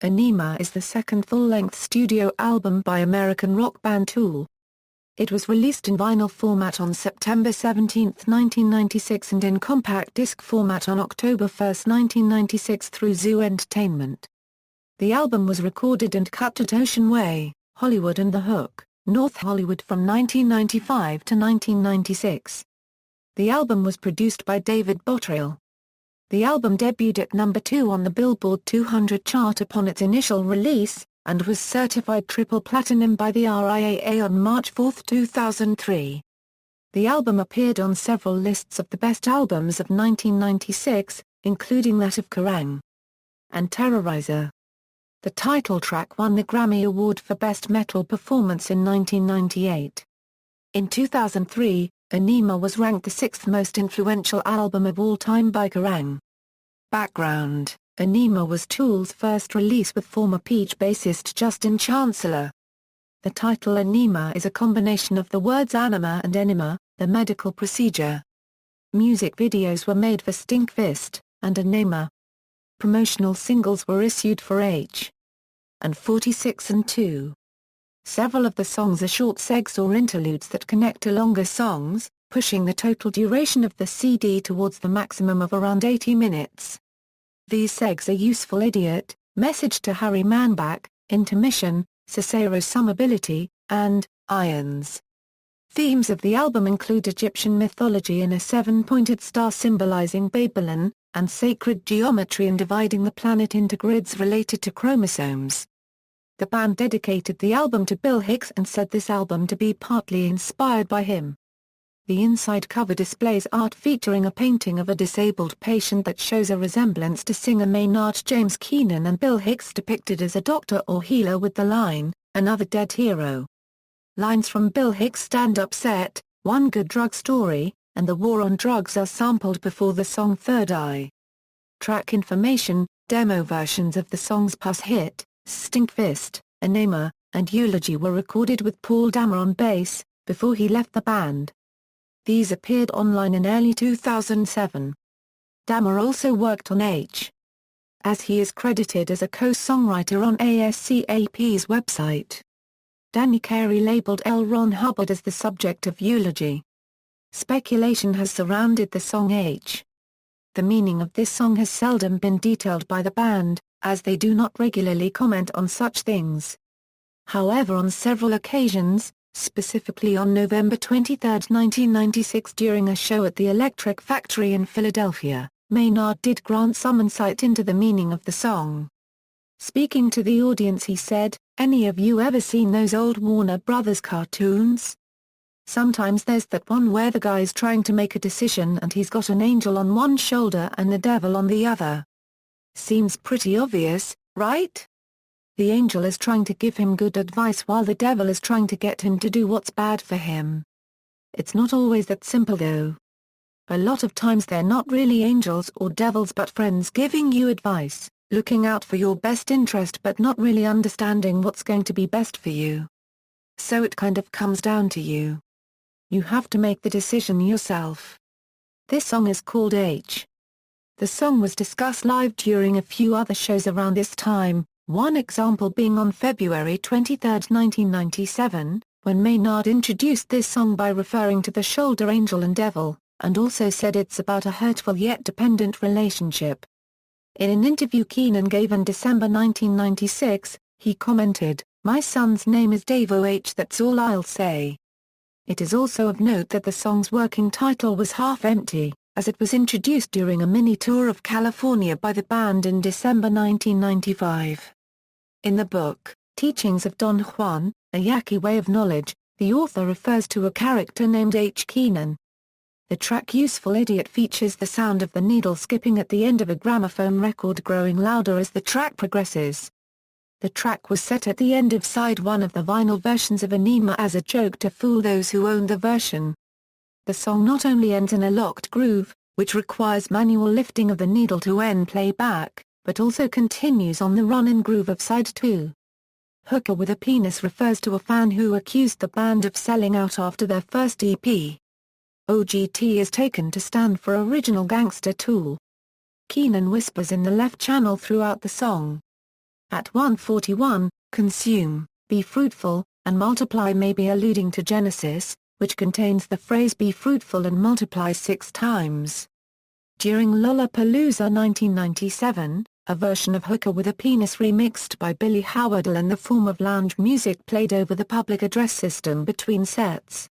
ænima is the second full-length studio album by American rock band Tool. It was released in vinyl format on September 17, 1996 and in compact disc format on October 1, 1996 through Zoo Entertainment. The album was recorded and cut at Ocean Way, Hollywood and The Hook, North Hollywood from 1995 to 1996. The album was produced by David Bottrill. The album debuted at number 2 on the Billboard 200 chart upon its initial release, and was certified triple platinum by the RIAA on March 4, 2003. The album appeared on several lists of the best albums of 1996, including that of Kerrang! And Terrorizer. The title track won the Grammy Award for Best Metal Performance in 1998. In 2003, ænima was ranked the 6th most influential album of all time by Kerrang! Background: ænima was Tool's first release with former Peach bassist Justin Chancellor. The title ænima is a combination of the words ænima and ænima, the medical procedure. Music videos were made for Stink Fist and ænima. Promotional singles were issued for H. and 46 and 2. Several of the songs are short segs or interludes that connect to longer songs, pushing the total duration of the CD towards the maximum of around 80 minutes. These segs are Useful Idiot, Message to Harry Manback, Intermission, Cicero Summability, and Ions. Themes of the album include Egyptian mythology and a 7-pointed star symbolizing Babylon, and sacred geometry and dividing the planet into grids related to chromosomes. The band dedicated the album to Bill Hicks and said this album to be partly inspired by him. The inside cover displays art featuring a painting of a disabled patient that shows a resemblance to singer Maynard James Keenan and Bill Hicks depicted as a doctor or healer with the line, "Another dead hero." Lines from Bill Hicks' stand-up set, "One Good Drug Story," and "The War on Drugs" are sampled before the song Third Eye. Track information: demo versions of the songs Puss Hit, Stink Fist, ænima, and Eulogy were recorded with Paul Dameron on bass, before he left the band. These appeared online in early 2007. Dameron also worked on H. as he is credited as a co-songwriter on ASCAP's website. Danny Carey labeled L. Ron Hubbard as the subject of Eulogy. Speculation has surrounded the song H. The meaning of this song has seldom been detailed by the band, as they do not regularly comment on such things. However, on several occasions, specifically on November 23, 1996 during a show at the Electric Factory in Philadelphia, Maynard did grant some insight into the meaning of the song. Speaking to the audience he said, "Any of you ever seen those old Warner Brothers cartoons? Sometimes there's that one where the guy's trying to make a decision and he's got an angel on one shoulder and the devil on the other. Seems pretty obvious, right? The angel is trying to give him good advice while the devil is trying to get him to do what's bad for him. It's not always that simple though. A lot of times they're not really angels or devils but friends giving you advice, looking out for your best interest but not really understanding what's going to be best for you. So it kind of comes down to you. You have to make the decision yourself." This song is called H. The song was discussed live during a few other shows around this time, one example being on February 23, 1997, when Maynard introduced this song by referring to the shoulder angel and devil, and also said it's about a hurtful yet dependent relationship. In an interview Keenan gave in December 1996, he commented, "My son's name is Davo H. That's all I'll say." It is also of note that the song's working title was Half Empty, as it was introduced during a mini-tour of California by the band in December 1995. In the book, Teachings of Don Juan, A Yaqui Way of Knowledge, the author refers to a character named H. Keenan. The track Useful Idiot features the sound of the needle skipping at the end of a gramophone record growing louder as the track progresses. The track was set at the end of side 1 of the vinyl versions of ænima as a joke to fool those who owned the version. The song not only ends in a locked groove, which requires manual lifting of the needle to end playback, but also continues on the run-in groove of side 2. Hooker with a Penis refers to a fan who accused the band of selling out after their first EP. OGT is taken to stand for Original Gangster Tool. Keenan whispers in the left channel throughout the song. At 141, consume, be fruitful, and multiply may be alluding to Genesis, which contains the phrase be fruitful and multiply 6 times. During Lollapalooza 1997, a version of Hooker with a Penis remixed by Billy Howardle in the form of lounge music played over the public address system between sets.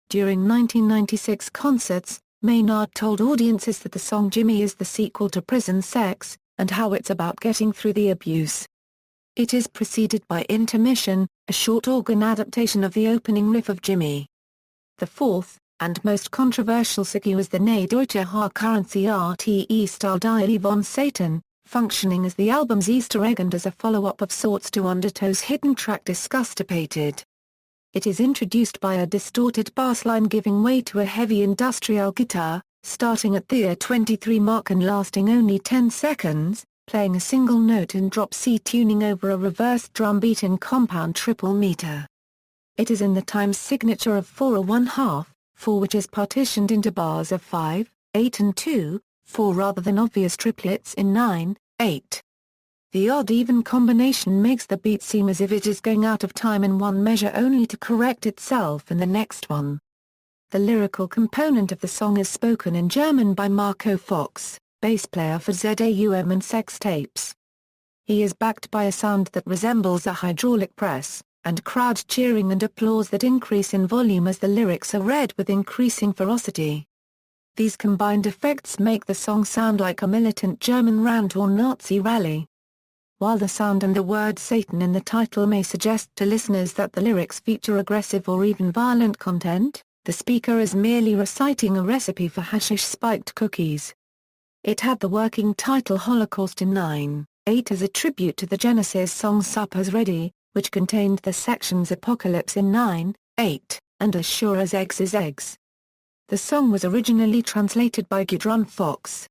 During 1996 concerts, Maynard told audiences that the song Jimmy is the sequel to Prison Sex, and how it's about getting through the abuse. It is preceded by Intermission, a short organ adaptation of the opening riff of Jimmy. The fourth, and most controversial sequel is the Neue Deutsche Currency RTE-style Die von Satan, functioning as the album's Easter egg and as a follow-up of sorts to Undertow's hidden track Disgustipated. It is introduced by a distorted bass line giving way to a heavy industrial guitar, starting at the 23 mark and lasting only 10 seconds, playing a single note in drop C tuning over a reversed drum beat in compound triple meter. It is in the time signature of 4/1/2, 4 which is partitioned into bars of 5, 8 and 2, 4 rather than obvious triplets in 9, 8. The odd-even combination makes the beat seem as if it is going out of time in one measure only to correct itself in the next one. The lyrical component of the song is spoken in German by Marco Fox, bass player for ZAUM and Sex Tapes. He is backed by a sound that resembles a hydraulic press, and crowd cheering and applause that increase in volume as the lyrics are read with increasing ferocity. These combined effects make the song sound like a militant German rant or Nazi rally. While the sound and the word Satan in the title may suggest to listeners that the lyrics feature aggressive or even violent content, the speaker is merely reciting a recipe for hashish-spiked cookies. It had the working title Holocaust in 9/8 as a tribute to the Genesis song Supper's Ready, which contained the sections Apocalypse in 9/8, and As Sure as Eggs is Eggs. The song was originally translated by Gudrun Fox.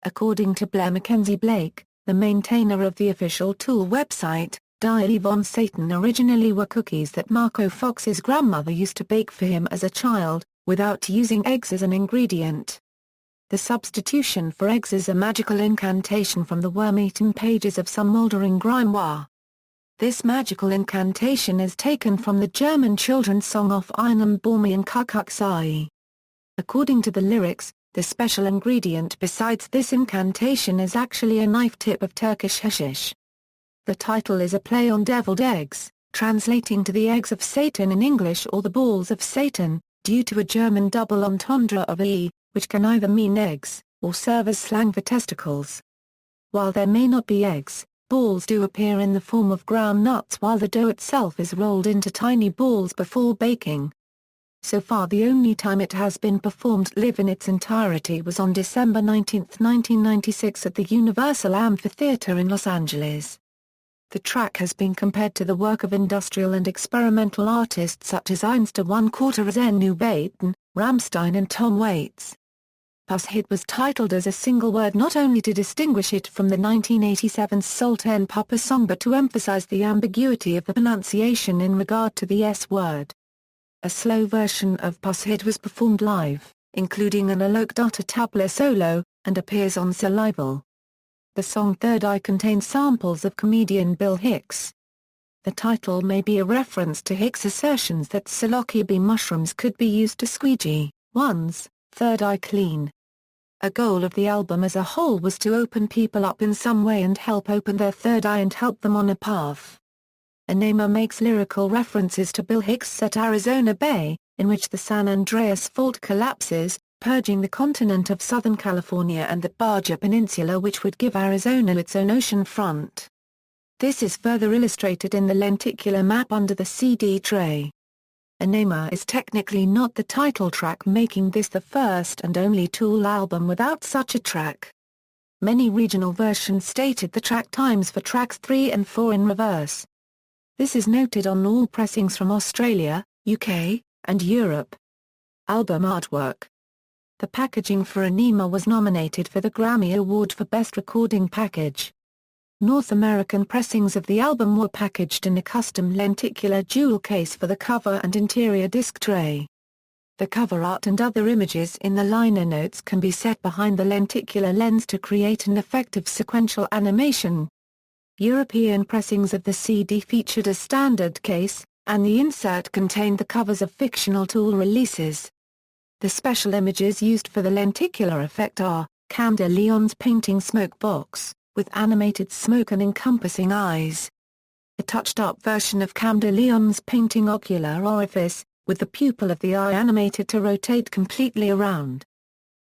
According to Blair Mackenzie Blake, the maintainer of the official Tool website, Die von Satan originally were cookies that Marco Fox's grandmother used to bake for him as a child, without using eggs as an ingredient. The substitution for eggs is a magical incantation from the worm-eaten pages of some mouldering grimoire. This magical incantation is taken from the German children's song Auf einem Baum in Kuckucksei. According to the lyrics, the special ingredient besides this incantation is actually a knife tip of Turkish hashish. The title is a play on deviled eggs, translating to the eggs of Satan in English or the balls of Satan, due to a German double entendre of e, which can either mean eggs, or serve as slang for testicles. While there may not be eggs, balls do appear in the form of ground nuts while the dough itself is rolled into tiny balls before baking. So far the only time it has been performed live in its entirety was on December 19, 1996 at the Universal Amphitheater in Los Angeles. The track has been compared to the work of industrial and experimental artists such as Einstein 1/4 Zenu Baten, Rammstein and Tom Waits. Pushead was titled as a single word not only to distinguish it from the 1987 Salt N Papa song but to emphasize the ambiguity of the pronunciation in regard to the S word. A slow version of Pushead was performed live, including an alok dutta tabla solo, and appears on Survival. The song Third Eye contains samples of comedian Bill Hicks. The title may be a reference to Hicks' assertions that psilocybe mushrooms could be used to squeegee one's third eye clean. A goal of the album as a whole was to open people up in some way and help open their third eye and help them on a path. Ænima makes lyrical references to Bill Hicks' set Arizona Bay, in which the San Andreas Fault collapses, purging the continent of Southern California and the Baja Peninsula, which would give Arizona its own ocean front. This is further illustrated in the lenticular map under the CD tray. Ænima is technically not the title track, making this the first and only Tool album without such a track. Many regional versions stated the track times for tracks 3 and 4 in reverse. This is noted on all pressings from Australia, UK, and Europe. Album artwork. The packaging for Ænima was nominated for the Grammy Award for Best Recording Package. North American pressings of the album were packaged in a custom lenticular jewel case for the cover and interior disc tray. The cover art and other images in the liner notes can be set behind the lenticular lens to create an effective sequential animation. European pressings of the CD featured a standard case, and the insert contained the covers of fictional Tool releases. The special images used for the lenticular effect are Cam de Leon's painting Smoke Box, with animated smoke and encompassing eyes. A touched-up version of Cam de Leon's painting Ocular Orifice, with the pupil of the eye animated to rotate completely around.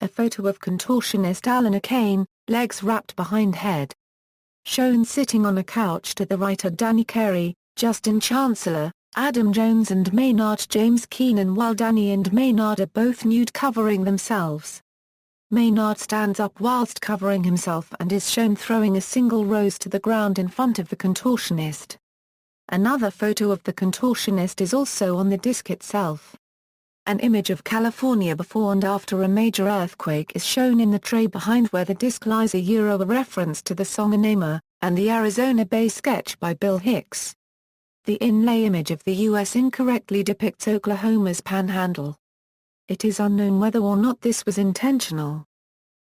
A photo of contortionist Alan Kane, legs wrapped behind head. Shown sitting on a couch to the right are Danny Carey, Justin Chancellor, Adam Jones and Maynard James Keenan, while Danny and Maynard are both nude covering themselves. Maynard stands up whilst covering himself and is shown throwing a single rose to the ground in front of the contortionist. Another photo of the contortionist is also on the disc itself. An image of California before and after a major earthquake is shown in the tray behind where the disc lies, a reference to the song ʻŌnɪmə, and the Arizona Bay sketch by Bill Hicks. The inlay image of the U.S. incorrectly depicts Oklahoma's panhandle. It is unknown whether or not this was intentional.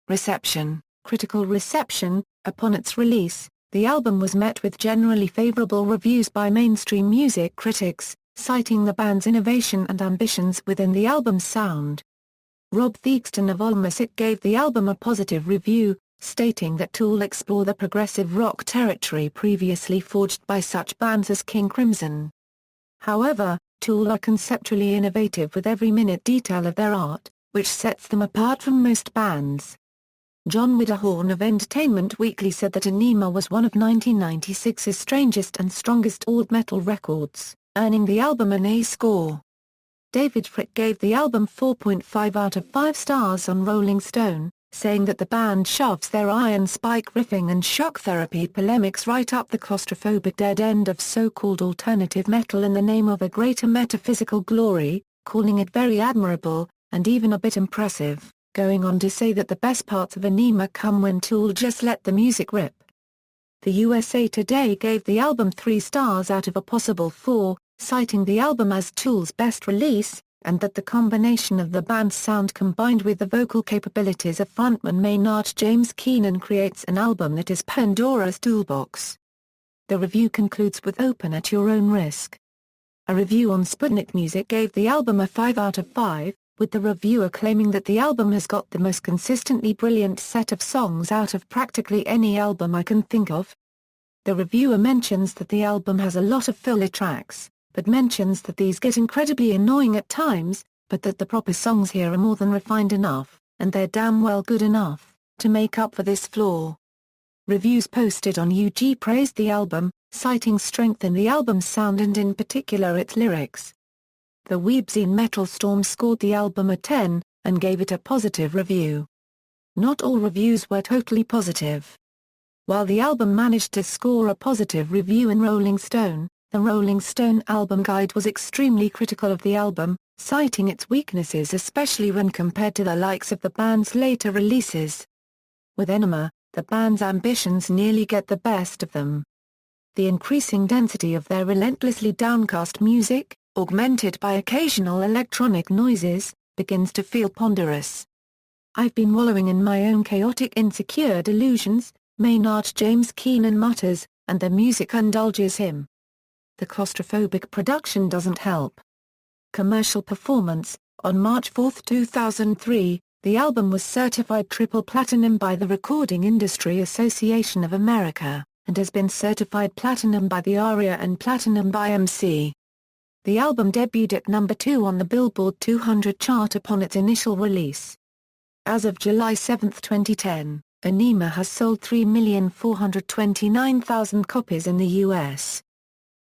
Reception, critical reception. Upon its release, the album was met with generally favorable reviews by mainstream music critics, citing the band's innovation and ambitions within the album's sound. Rob Theakston of AllMusic gave the album a positive review, stating that Tool explore the progressive rock territory previously forged by such bands as King Crimson. However, Tool are conceptually innovative with every minute detail of their art, which sets them apart from most bands. John Widerhorn of Entertainment Weekly said that ʻŌnɪmə was one of 1996's strangest and strongest old metal records, earning the album an A score. David Frick gave the album 4.5 out of 5 stars on Rolling Stone, saying that the band shoves their iron spike riffing and shock therapy polemics right up the claustrophobic dead end of so-called alternative metal in the name of a greater metaphysical glory, calling it very admirable, and even a bit impressive, going on to say that the best parts of ʻŌnɪmə come when Tool just let the music rip. The USA Today gave the album 3 stars out of a possible 4, citing the album as Tool's best release, and that the combination of the band's sound combined with the vocal capabilities of frontman Maynard James Keenan creates an album that is Pandora's toolbox. The review concludes with "Open at your own risk." A review on Sputnik Music gave the album a 5 out of 5, with the reviewer claiming that the album has got the most consistently brilliant set of songs out of practically any album I can think of. The reviewer mentions that the album has a lot of filler tracks, but mentions that these get incredibly annoying at times, but that the proper songs here are more than refined enough, and they're damn well good enough, to make up for this flaw. Reviews posted on UG praised the album, citing strength in the album's sound and in particular its lyrics. The webzine Metal Storm scored the album a 10, and gave it a positive review. Not all reviews were totally positive. While the album managed to score a positive review in Rolling Stone, the Rolling Stone Album Guide was extremely critical of the album, citing its weaknesses especially when compared to the likes of the band's later releases. With ʻŌnɪmə, the band's ambitions nearly get the best of them. The increasing density of their relentlessly downcast music, augmented by occasional electronic noises, begins to feel ponderous. "I've been wallowing in my own chaotic insecure delusions," Maynard James Keenan mutters, and the music indulges him. The claustrophobic production doesn't help. Commercial performance. On March 4, 2003, the album was certified triple platinum by the Recording Industry Association of America, and has been certified platinum by the RIAA and platinum by MC. The album debuted at number 2 on the Billboard 200 chart upon its initial release. As of July 7, 2010, ʻŌnɪmə has sold 3,429,000 copies in the U.S.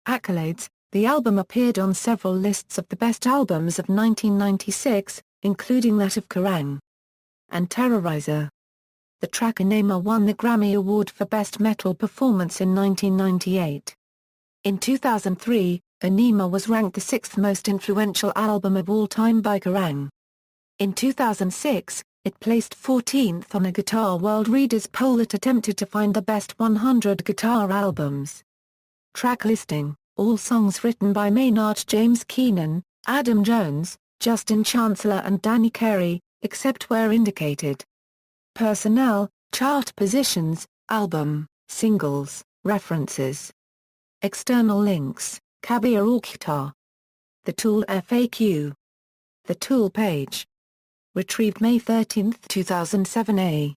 Accolades. The album appeared on several lists of the best albums of 1996, including that of Kerrang! And Terrorizer. The track ʻŌnɪmə won the Grammy Award for Best Metal Performance in 1998. In 2003, ʻŌnɪmə was ranked the 6th most influential album of all time by Kerrang! In 2006, it placed 14th on a Guitar World Reader's poll that attempted to find the best 100 guitar albums. Track listing. All songs written by Maynard James Keenan, Adam Jones, Justin Chancellor and Danny Carey, except where indicated. Personnel, chart positions, album, singles, References. External links, Kabir Akhtar. The Tool FAQ. The Tool page. Retrieved May 13, 2007 A.